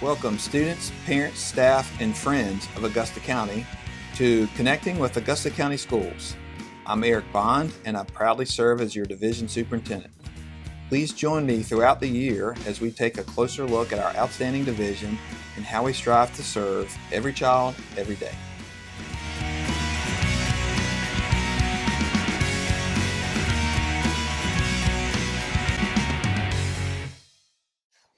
Welcome students, parents, staff, and friends of Augusta County to Connecting with Augusta County Schools. I'm Eric Bond, and I proudly serve as your Division Superintendent. Please join me throughout the year as we take a closer look at our outstanding division and how we strive to serve every child, every day.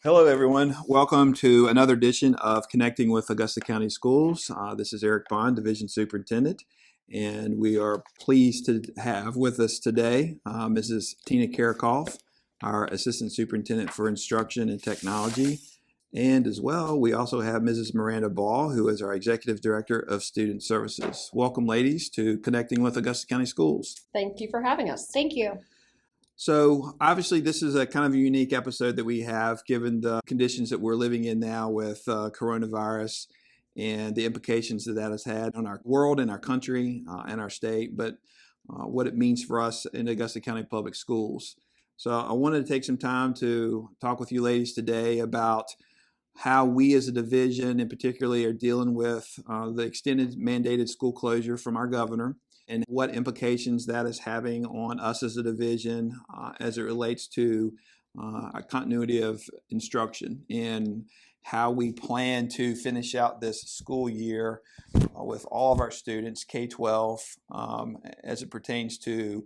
Hello everyone, welcome to another edition of Connecting with Augusta County Schools. This is Eric Bond, Division Superintendent, and we are pleased to have with us today Mrs. Tina Kiracofe, our Assistant Superintendent for Instruction and Technology, and as well we also have Mrs. Miranda Ball, who is our Executive Director of Student Services. Welcome ladies to Connecting with Augusta County Schools. Thank you for having us. Thank you. So obviously this is a kind of a unique episode that we have given the conditions that we're living in now with coronavirus and the implications that that has had on our world and our country and our state, but what it means for us in Augusta County Public Schools. So I wanted to take some time to talk with you ladies today about how we as a division in particularly are dealing with the extended mandated school closure from our governor, and what implications that is having on us as a division as it relates to our continuity of instruction and how we plan to finish out this school year with all of our students, K-12, as it pertains to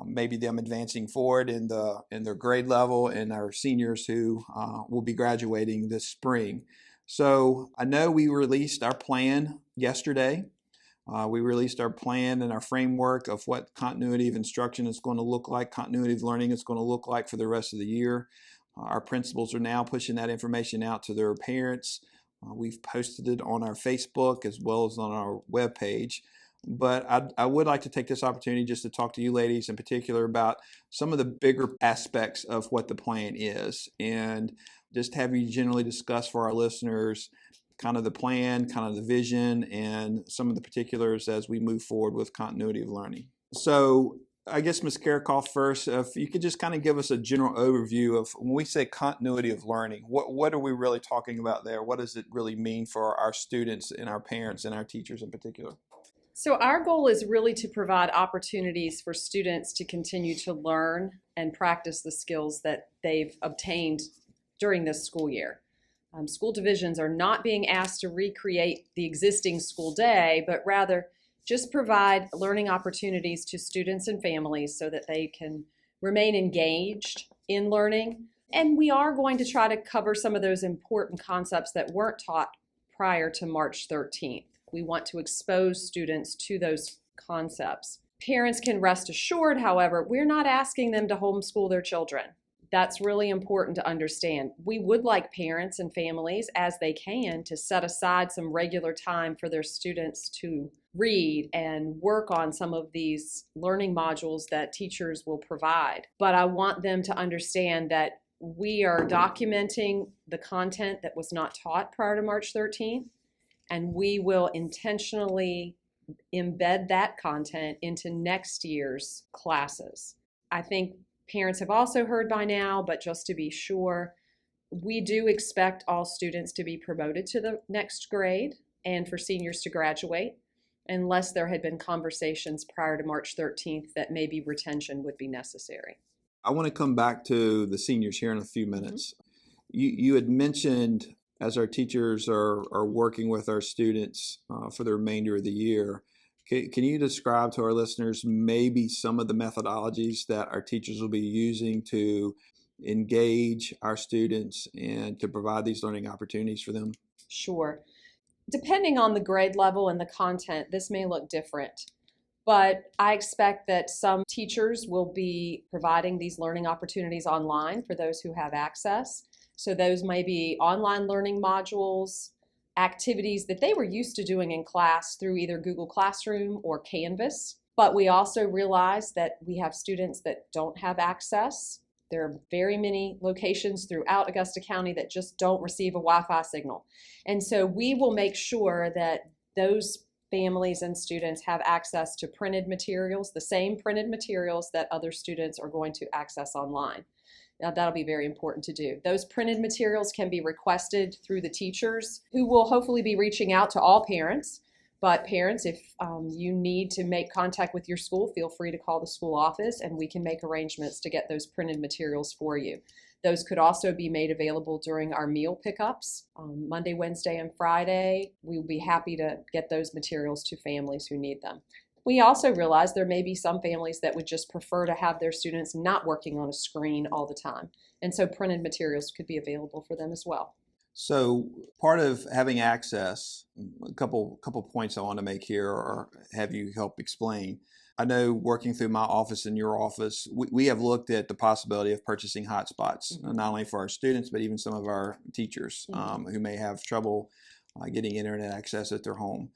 maybe them advancing forward in their grade level and our seniors who will be graduating this spring. So I know we released our plan yesterday. We released our plan and our framework of what continuity of instruction is going to look like, continuity of learning is going to look like for the rest of the year. Our principals are now pushing that information out to their parents. We've posted it on our Facebook as well as on our webpage. But I would like to take this opportunity just to talk to you ladies in particular about some of the bigger aspects of what the plan is and just have you generally discuss for our listeners kind of the plan, kind of the vision, and some of the particulars as we move forward with continuity of learning. So I guess Ms. Kiracofe first, if you could just kind of give us a general overview of when we say continuity of learning, what are we really talking about there? What does it really mean for our students and our parents and our teachers in particular? So our goal is really to provide opportunities for students to continue to learn and practice the skills that they've obtained during this school year. School divisions are not being asked to recreate the existing school day, but rather just provide learning opportunities to students and families so that they can remain engaged in learning. And we are going to try to cover some of those important concepts that weren't taught prior to March 13th. We want to expose students to those concepts. Parents can rest assured, however, we're not asking them to homeschool their children. That's really important to understand. We would like parents and families, as they can, to set aside some regular time for their students to read and work on some of these learning modules that teachers will provide. But I want them to understand that we are documenting the content that was not taught prior to March 13th, and we will intentionally embed that content into next year's classes. I think parents have also heard by now, but just to be sure, we do expect all students to be promoted to the next grade and for seniors to graduate, unless there had been conversations prior to March 13th that maybe retention would be necessary. I want to come back to the seniors here in a few minutes. You had mentioned as our teachers are working with our students for the remainder of the year, can you describe to our listeners maybe some of the methodologies that our teachers will be using to engage our students and to provide these learning opportunities for them? Sure. Depending on the grade level and the content, this may look different, but I expect that some teachers will be providing these learning opportunities online for those who have access. So those may be online learning modules, activities that they were used to doing in class through either Google Classroom or Canvas. But we also realize that we have students that don't have access. There are very many locations throughout Augusta County that just don't receive a Wi-Fi signal. And so we will make sure that those families and students have access to printed materials, the same printed materials that other students are going to access online. Now, that'll be very important to do. Those printed materials can be requested through the teachers, who will hopefully be reaching out to all parents. But parents, if you need to make contact with your school, feel free to call the school office and we can make arrangements to get those printed materials for you. Those could also be made available during our meal pickups on Monday, Wednesday, and Friday. We will be happy to get those materials to families who need them. We also realize there may be some families that would just prefer to have their students not working on a screen all the time. And so printed materials could be available for them as well. So part of having access, a couple points I want to make here or have you help explain. I know working through my office and your office, we have looked at the possibility of purchasing hotspots, not only for our students, but even some of our teachers who may have trouble getting internet access at their home.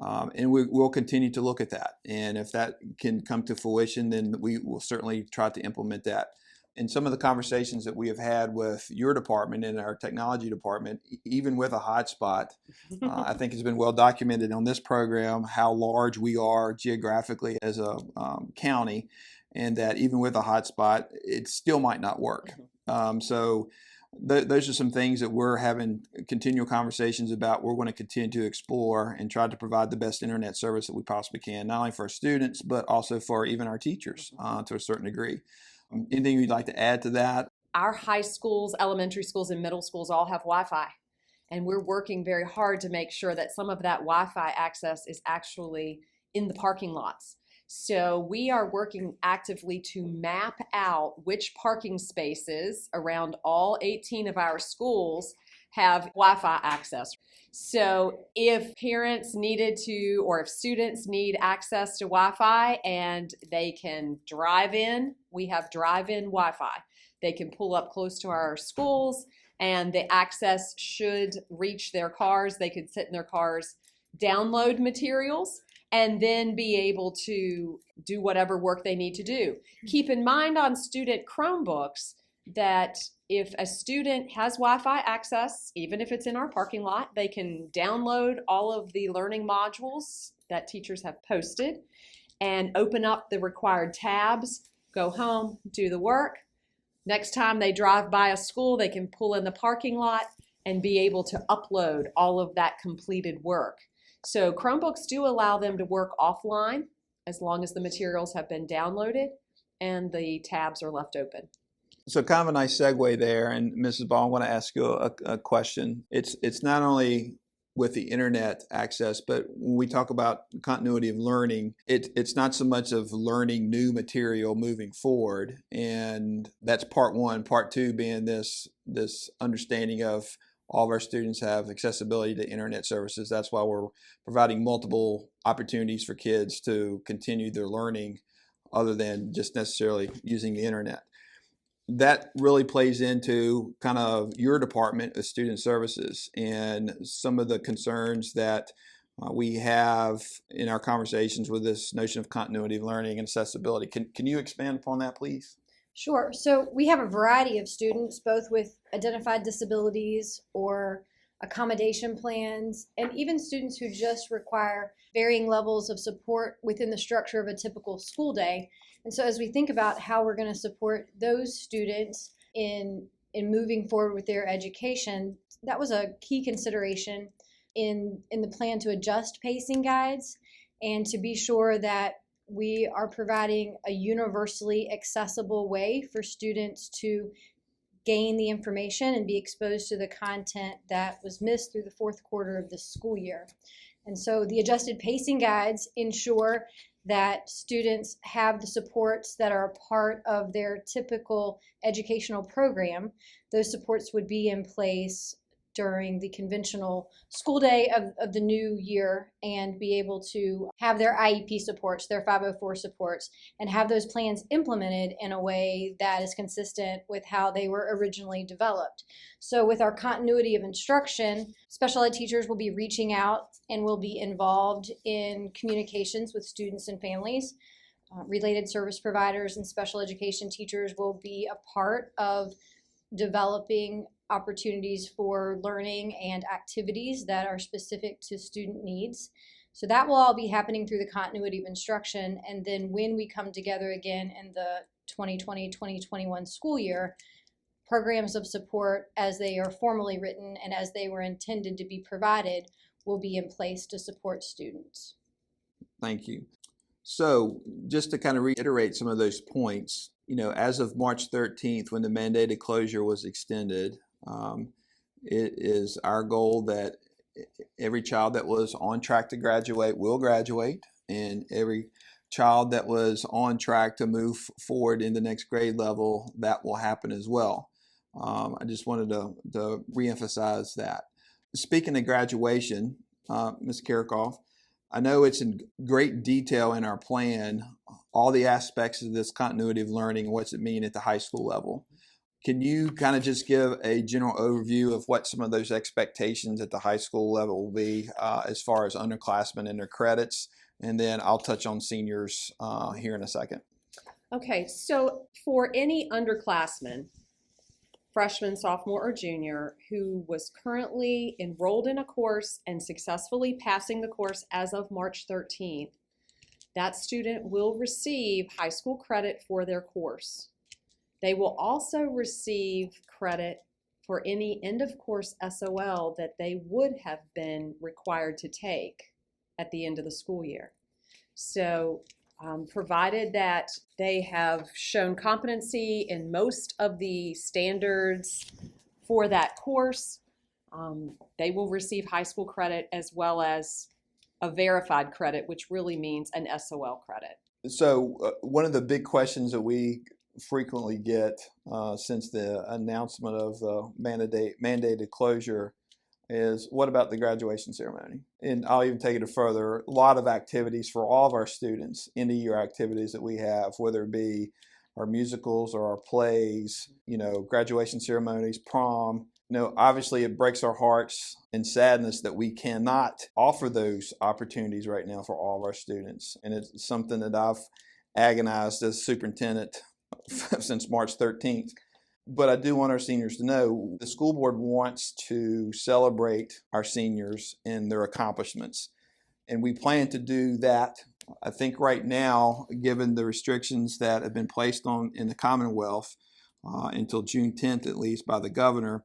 And we'll continue to look at that. And if that can come to fruition, then we will certainly try to implement that. In some of the conversations that we have had with your department and our technology department, even with a hotspot, I think it's been well documented on this program how large we are geographically as a county, and that even with a hotspot, it still might not work. So those are some things that we're having continual conversations about. We're going to continue to explore and try to provide the best internet service that we possibly can, not only for our students, but also for even our teachers to a certain degree. Anything you'd like to add to that? Our high schools, elementary schools, and middle schools all have Wi-Fi. And we're working very hard to make sure that some of that Wi-Fi access is actually in the parking lots. So we are working actively to map out which parking spaces around all 18 of our schools have Wi-Fi access. So if parents needed to, or if students need access to Wi-Fi and they can drive in, we have drive-in Wi-Fi. They can pull up close to our schools and the access should reach their cars. They could sit in their cars, download materials, and then be able to do whatever work they need to do. Keep in mind on student Chromebooks that if a student has Wi-Fi access, even if it's in our parking lot, they can download all of the learning modules that teachers have posted and open up the required tabs, go home, do the work. Next time they drive by a school, they can pull in the parking lot and be able to upload all of that completed work. So Chromebooks do allow them to work offline as long as the materials have been downloaded and the tabs are left open. So kind of a nice segue there. And Mrs. Ball, I want to ask you a question. It's not only with the internet access, but when we talk about continuity of learning, it's not so much of learning new material moving forward. And that's part one. Part two being this understanding of all of our students have accessibility to internet services. That's why we're providing multiple opportunities for kids to continue their learning other than just necessarily using the internet. That really plays into kind of your department of student services and some of the concerns that we have in our conversations with this notion of continuity of learning and accessibility. Can you expand upon that, please? Sure. So we have a variety of students, both with identified disabilities or accommodation plans, and even students who just require varying levels of support within the structure of a typical school day. And so as we think about how we're going to support those students in moving forward with their education, that was a key consideration in the plan to adjust pacing guides and to be sure that we are providing a universally accessible way for students to gain the information and be exposed to the content that was missed through the fourth quarter of the school year. And so the adjusted pacing guides ensure that students have the supports that are a part of their typical educational program. Those supports would be in place during the conventional school day of the new year and be able to have their IEP supports, their 504 supports, and have those plans implemented in a way that is consistent with how they were originally developed. So with our continuity of instruction, special ed teachers will be reaching out and will be involved in communications with students and families. Related service providers and special education teachers will be a part of developing opportunities for learning and activities that are specific to student needs. So that will all be happening through the continuity of instruction. And then when we come together again in the 2020-2021 school year, programs of support as they are formally written and as they were intended to be provided will be in place to support students. Thank you. So just to kind of reiterate some of those points, as of March 13th, when the mandated closure was extended, it is our goal that every child that was on track to graduate will graduate, and every child that was on track to move forward in the next grade level, that will happen as well. I just wanted to reemphasize that. Speaking of graduation, Ms. Kiracofe, I know it's in great detail in our plan, all the aspects of this continuity of learning and what's it mean at the high school level. Can you kind of just give a general overview of what some of those expectations at the high school level will be as far as underclassmen and their credits? And then I'll touch on seniors here in a second. Okay, so for any underclassmen, freshman, sophomore, or junior who was currently enrolled in a course and successfully passing the course as of March 13th, that student will receive high school credit for their course. They will also receive credit for any end of course SOL that they would have been required to take at the end of the school year. So provided that they have shown competency in most of the standards for that course, they will receive high school credit as well as a verified credit, which really means an SOL credit. So one of the big questions that we frequently get since the announcement of the mandated closure is, what about the graduation ceremony? And I'll even take it further. A lot of activities for all of our students, end of year activities that we have, whether it be our musicals or our plays, graduation ceremonies, prom. Obviously it breaks our hearts and sadness that we cannot offer those opportunities right now for all of our students. And it's something that I've agonized as superintendent since March 13th. But I do want our seniors to know the school board wants to celebrate our seniors and their accomplishments. And we plan to do that. I think right now, given the restrictions that have been placed on in the Commonwealth until June 10th, at least by the governor,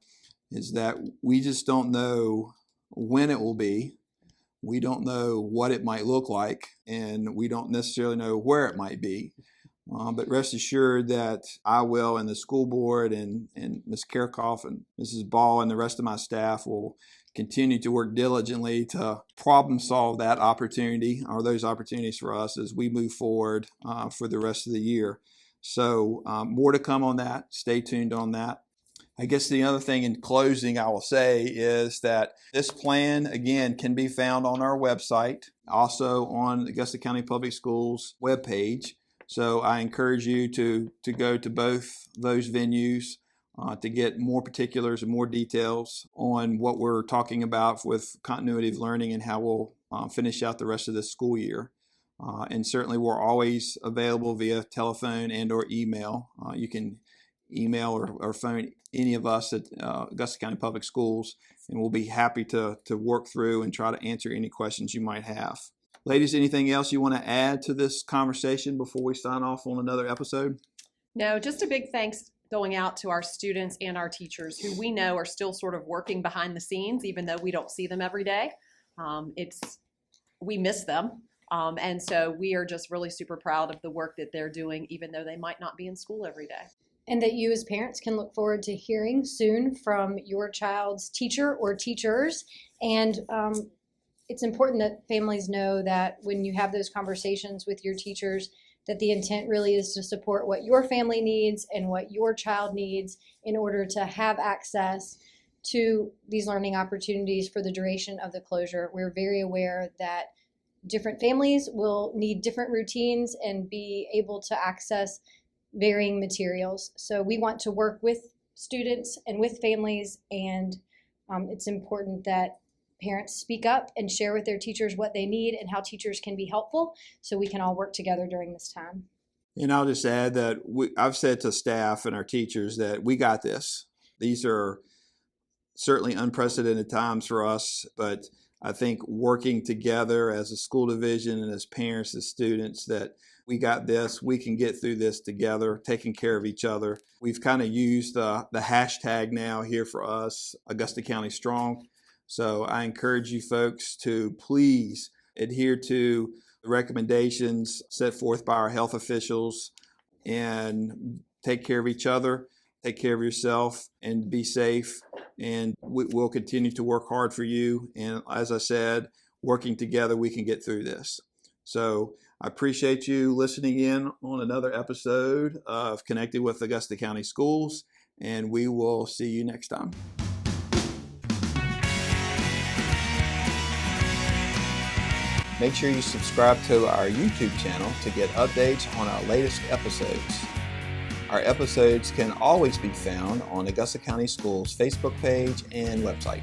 is that we just don't know when it will be. We don't know what it might look like, and we don't necessarily know where it might be. But rest assured that I will, and the school board and Ms. Kiracofe and Mrs. Ball and the rest of my staff will continue to work diligently to problem solve that opportunity or those opportunities for us as we move forward for the rest of the year. So more to come on that. Stay tuned on that. I guess the other thing in closing I will say is that this plan, again, can be found on our website, also on Augusta County Public Schools webpage. So I encourage you to go to both those venues to get more particulars and more details on what we're talking about with continuity of learning and how we'll finish out the rest of this school year. And certainly we're always available via telephone and or email. You can email or phone any of us at Augusta County Public Schools, and we'll be happy to work through and try to answer any questions you might have. Ladies, anything else you want to add to this conversation before we sign off on another episode? No, just a big thanks going out to our students and our teachers who we know are still sort of working behind the scenes, even though we don't see them every day. We miss them. And so we are just really super proud of the work that they're doing, even though they might not be in school every day. And that you as parents can look forward to hearing soon from your child's teacher or teachers. And it's important that families know that when you have those conversations with your teachers, that the intent really is to support what your family needs and what your child needs in order to have access to these learning opportunities for the duration of the closure. We're very aware that different families will need different routines and be able to access varying materials. So we want to work with students and with families, and it's important that parents speak up and share with their teachers what they need and how teachers can be helpful so we can all work together during this time. And I'll just add that I've said to staff and our teachers that we got this. These are certainly unprecedented times for us, but I think working together as a school division and as parents, as students, that we got this, we can get through this together, taking care of each other. We've kind of used the hashtag now here for us, Augusta County Strong. So I encourage you folks to please adhere to the recommendations set forth by our health officials and take care of each other, take care of yourself, and be safe. And we'll continue to work hard for you. And as I said, working together, we can get through this. So I appreciate you listening in on another episode of Connected with Augusta County Schools, and we will see you next time. Make sure you subscribe to our YouTube channel to get updates on our latest episodes. Our episodes can always be found on Augusta County Schools' Facebook page and website.